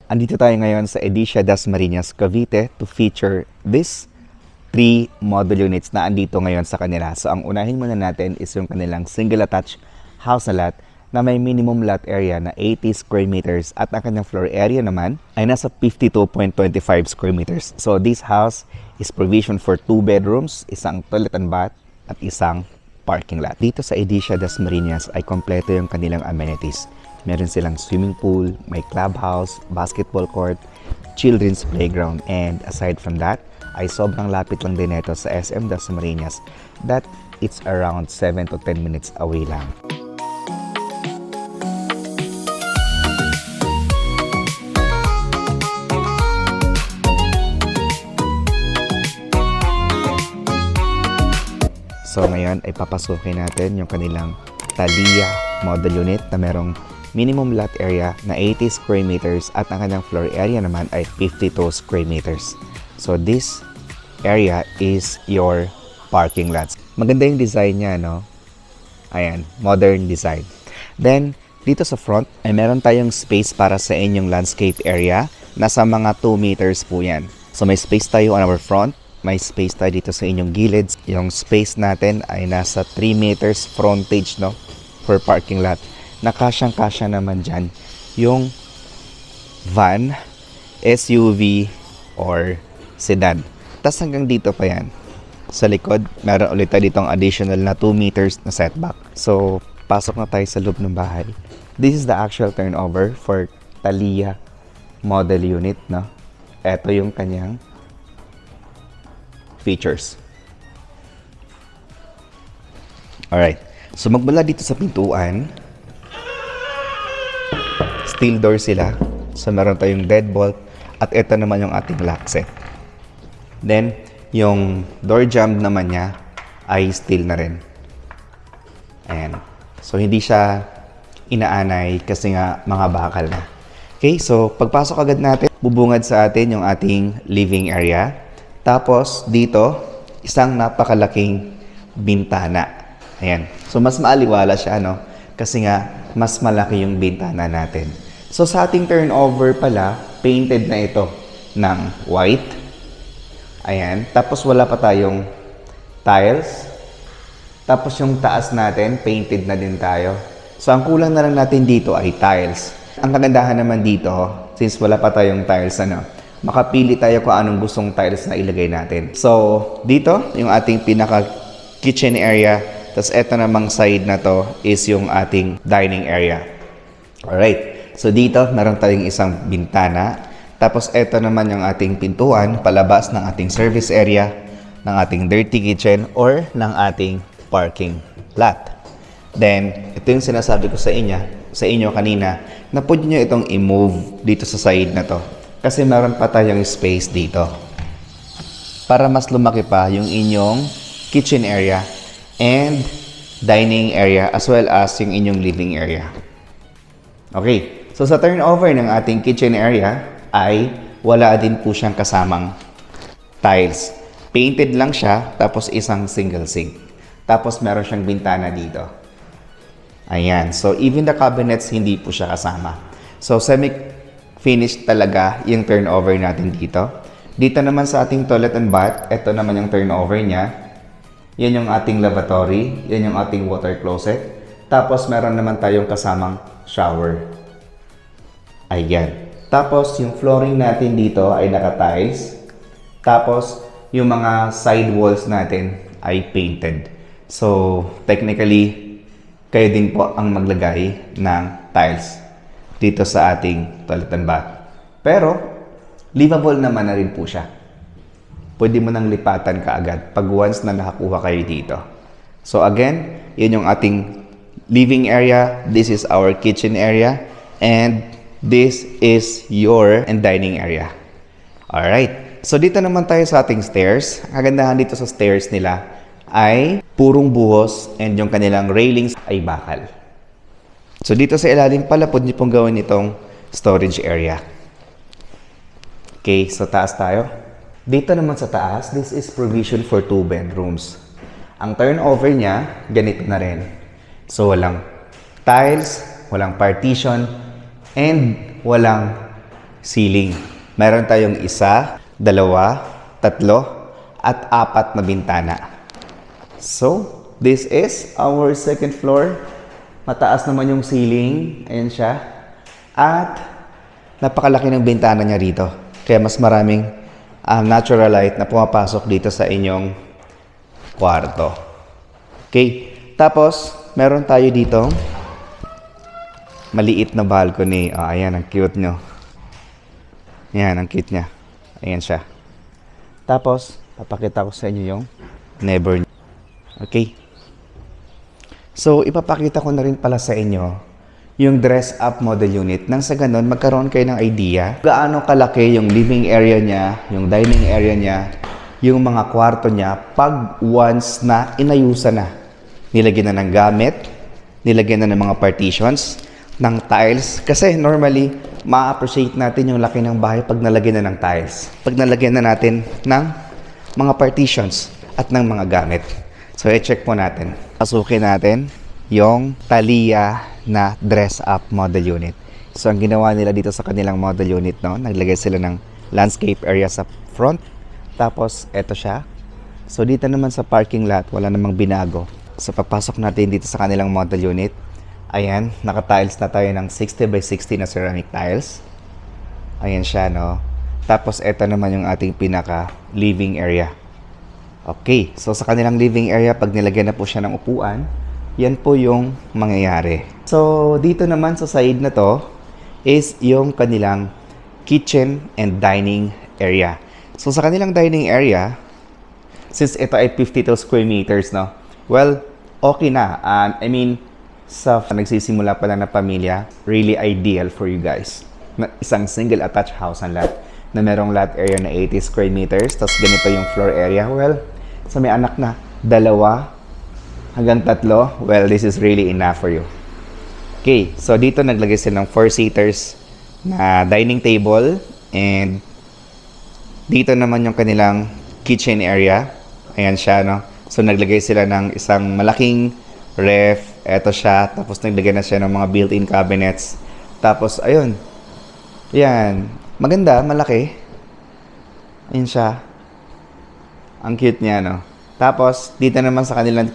Andito tayo ngayon sa Edicia Dasmariñas, Cavite to feature this 3 model units na andito ngayon sa kanila. So ang unahin muna natin is yung kanilang single attached house na lot na may minimum lot area na 80 square meters at ang kanyang floor area naman ay nasa 52.25 square meters. So this house is provision for 2 bedrooms, isang toilet and bath at isang parking lot. Dito sa Edicia Dasmariñas ay kompleto yung kanilang amenities. Meron silang swimming pool, may clubhouse, basketball court, children's playground, and aside from that, ay sobrang lapit lang din ito sa SM Dasmariñas that it's around 7 to 10 minutes away lang. So ngayon ay papasukin natin yung kanilang Thalia model unit na merong minimum lot area na 80 square meters at ang kanyang floor area naman ay 52 square meters. So this area is your parking lots. Maganda yung design niya, no? Ayan, modern design. Then, dito sa front ay meron tayong space para sa inyong landscape area. Nasa mga 2 meters po yan. So may space tayo on our front. May space tayo dito sa inyong gilid. Yung space natin ay nasa 3 meters frontage, no? For parking lot. Nakasyang-kasya naman dyan yung van, SUV, or sedan. Tapos hanggang dito pa yan. Sa likod, meron ulit tayo ditong additional na 2 meters na setback. So, pasok na tayo sa loob ng bahay. This is the actual turnover for Thalia model unit, no? Ito yung kanyang features. Alright. So, magmula dito sa pintuan, steel door sila. So, meron tayong deadbolt. At ito naman yung ating lock set. Then, yung door jamb naman niya ay steel na rin. Ayan. So, hindi siya inaanay kasi nga mga bakal na. Okay, so pagpasok agad natin, bubungad sa atin yung ating living area. Tapos, dito, isang napakalaking bintana. Ayan. So, mas maaliwala siya, no? Kasi nga, mas malaki yung bintana natin. So, sa ating turnover pala, painted na ito ng white. Ayan. Tapos, wala pa tayong tiles. Tapos, yung taas natin, painted na din tayo. So, ang kulang na lang natin dito ay tiles. Ang kagandahan naman dito, since wala pa tayong tiles, makapili tayo kung anong gustong tiles na ilagay natin. So, dito, yung ating pinaka kitchen area. Tapos, eto namang side na to is yung ating dining area. Alright. So, dito, meron tayong isang bintana. Tapos, eto naman yung ating pintuan, palabas ng ating service area, ng ating dirty kitchen, or ng ating parking lot. Then, ito yung sinasabi ko sa inyo kanina, na pwede nyo itong i-move dito sa side na to. Kasi meron pa tayong space dito. Para mas lumaki pa yung inyong kitchen area and dining area as well as yung inyong living area. Okay. So sa turnover ng ating kitchen area ay wala din po siyang kasamang tiles. Painted lang siya tapos isang single sink. Tapos meron siyang bintana dito. Ayan. So even the cabinets hindi po siya kasama. So semi-finished talaga yung turnover natin dito. Dito naman sa ating toilet and bath, ito naman yung turnover niya. Yan yung ating lavatory, yan yung ating water closet. Tapos meron naman tayong kasamang shower. Ayan. Tapos yung flooring natin dito ay naka-tiles. Tapos yung mga side walls natin ay painted. So technically, kayo din po ang maglagay ng tiles dito sa ating toilet and bath. Pero, livable naman na rin po siya. Pwede mo nang lipatan kaagad pag once na nakakuha kayo dito. So again, yun yung ating living area. This is our kitchen area. And this is your dining area. Alright. So dito naman tayo sa ating stairs. Ang kagandahan dito sa stairs nila ay purong buhos and yung kanilang railings ay bakal. So dito sa ilalim pala, pwede nyo pong gawin itong storage area. Okay, so taas tayo. Dito naman sa taas, this is provision for 2 bedrooms. Ang turnover niya, ganito na rin. So walang tiles, walang partition, and walang ceiling. Meron tayong isa, dalawa, tatlo, at apat na bintana. So, this is our second floor. Mataas naman yung ceiling. Ayan siya. At napakalaki ng bintana niya rito. Kaya mas maraming natural light na pumapasok dito sa inyong kwarto. Okay. Tapos, meron tayo dito maliit na balcony. Oh, ayan, ang cute nyo. Ayan, ang cute niya. Ayan siya. Tapos, papakita ko sa inyo yung neighbor. Okay. So, ipapakita ko na rin pala sa inyo yung dress-up model unit. Nang sa ganun, magkaroon kayo ng idea gaano kalaki yung living area niya, yung dining area niya, yung mga kwarto niya pag once na inayusan na. Nilagyan na ng gamit, nilagyan na ng mga partitions, ng tiles. Kasi normally, ma-appreciate natin yung laki ng bahay pag nalagyan na ng tiles. Pag nalagyan na natin ng mga partitions at ng mga gamit. So, i-check po natin. Pasukin natin yung Thalia na dress-up model unit. So, ang ginawa nila dito sa kanilang model unit, no, naglagay sila ng landscape area sa front. Tapos, eto siya. So, dito naman sa parking lot, wala namang binago. So, pagpasok natin dito sa kanilang model unit, ayan, naka-tiles na tayo ng 60 by 60 na ceramic tiles. Ayan siya, no. Tapos, eto naman yung ating pinaka-living area. Okay, so sa kanilang living area, pag nilagyan na po siya ng upuan, yan po yung mangyayari. So, dito naman sa side na to is yung kanilang kitchen and dining area. So, sa kanilang dining area, since ito ay 52 square meters, no? Well, okay na. I mean, sa nagsisimula pa lang na pamilya, really ideal for you guys. Isang single attached house ang lot na merong lot area na 80 square meters, tapos ganito yung floor area. Well, so may anak na 2 hanggang 3, well, this is really enough for you. Okay, so dito naglagay sila ng 4-seaters na dining table, and dito naman yung kanilang kitchen area. Ayan siya, no? So naglagay sila ng isang malaking ref. Eto siya. Tapos naglagay na siya ng mga built-in cabinets. Tapos, ayun. Yan. Maganda, malaki. Ayun siya. Ang cute niya, no? Tapos, dito naman sa kanilang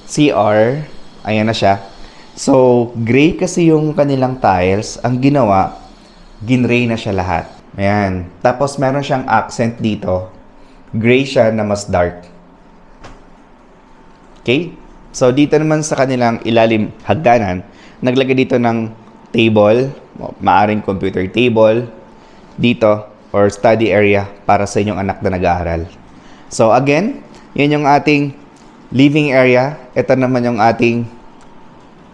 CR, ayan na siya. So, gray kasi yung kanilang tiles. Ang ginawa, ginray na siya lahat. Ayan. Tapos, meron siyang accent dito. Gray siya na mas dark. Okay? So, dito naman sa kanilang ilalim hagdanan, naglagay dito ng table, maaring computer table, dito, or study area para sa inyong anak na nag-aaral. So, again, yun yung ating living area. Ito naman yung ating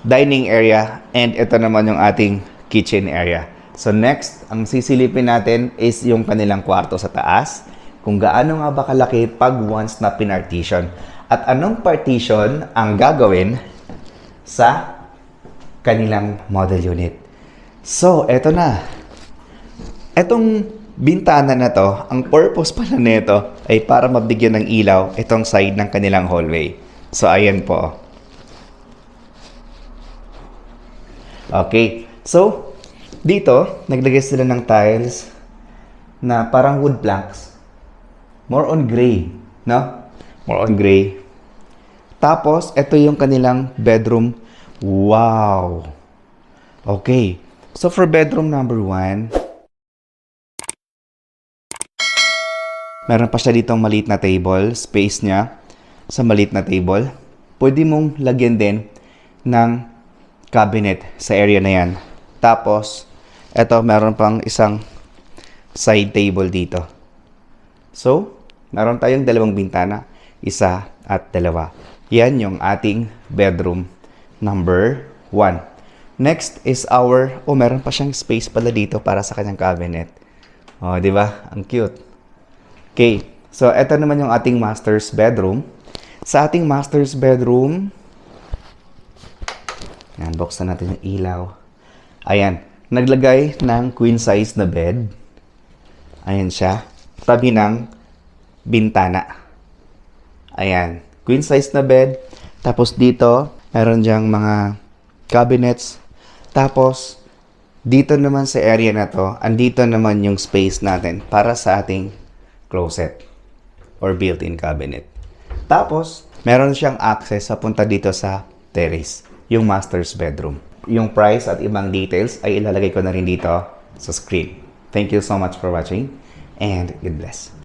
dining area. And ito naman yung ating kitchen area. So, next, ang sisilipin natin is yung kanilang kwarto sa taas. Kung gaano nga ba kalaki pag once na pinartition. At anong partition ang gagawin sa kanilang model unit. So, eto na. Etong bintana na to, ang purpose pala nito ay para mabigyan ng ilaw itong side ng kanilang hallway. So, ayan po. Okay. So, dito, naglagay sila ng tiles na parang wood planks. More on gray, no? More on gray. Tapos, ito yung kanilang bedroom. Wow! Okay. So, for bedroom number 1, meron pa siya ditong maliit na table, space niya sa maliit na table. Pwede mong lagyan din ng cabinet sa area na yan. Tapos, eto, meron pang isang side table dito. So, meron tayong 2 bintana, 1 at 2. Yan yung ating bedroom number 1. Next is meron pa siyang space pala dito para sa kanyang cabinet. Oh, di ba? Ang cute. Okay, so eto naman yung ating master's bedroom. Sa ating master's bedroom, yan, buksan natin yung ilaw. Ayan, naglagay ng queen size na bed. Ayan siya, tabi ng bintana. Ayan, queen size na bed. Tapos dito, meron diyang mga cabinets. Tapos, Dito naman sa area na to, andito naman yung space natin para sa ating closet or built-in cabinet. Tapos, meron siyang access sa punta dito sa terrace, yung master's bedroom. Yung price at ibang details ay ilalagay ko na rin dito sa screen. Thank you so much for watching and God bless.